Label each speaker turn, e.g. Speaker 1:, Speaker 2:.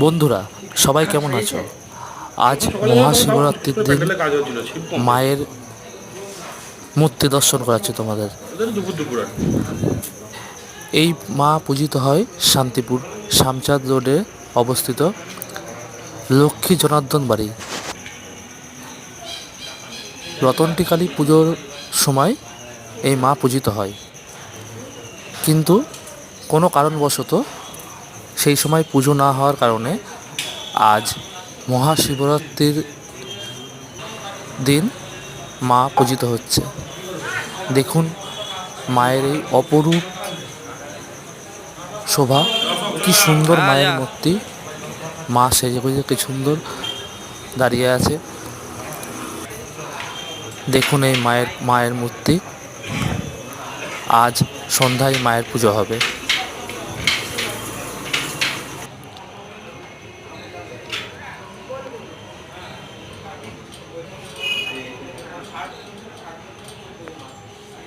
Speaker 1: বন্ধুরা, সবাই কেমন আছো? আজ মহাশিবরাত্রির দিন মায়ের মূর্তি দর্শন করাচ্ছি তোমাদের। এই মা পূজিত হয় শান্তিপুর শামচাঁদ রোডে অবস্থিত লক্ষ্মী জনার্দন বাড়ি। রতনটিকালী পুজোর সময় এই মা পূজিত হয়, কিন্তু কোনো কারণবশত সেই সময় পুজো না হওয়ার কারণে আজ মহাশিবরাত্রির দিন মা পূজিত হচ্ছে। দেখুন মায়ের এই অপরূপ শোভা, কি সুন্দর মায়ের মূর্তি। মা সেজে গুজে কি সুন্দর দাঁড়িয়ে আছে। দেখুন এই মায়ের মূর্তি। আজ সন্ধ্যায় মায়ের পুজো হবে।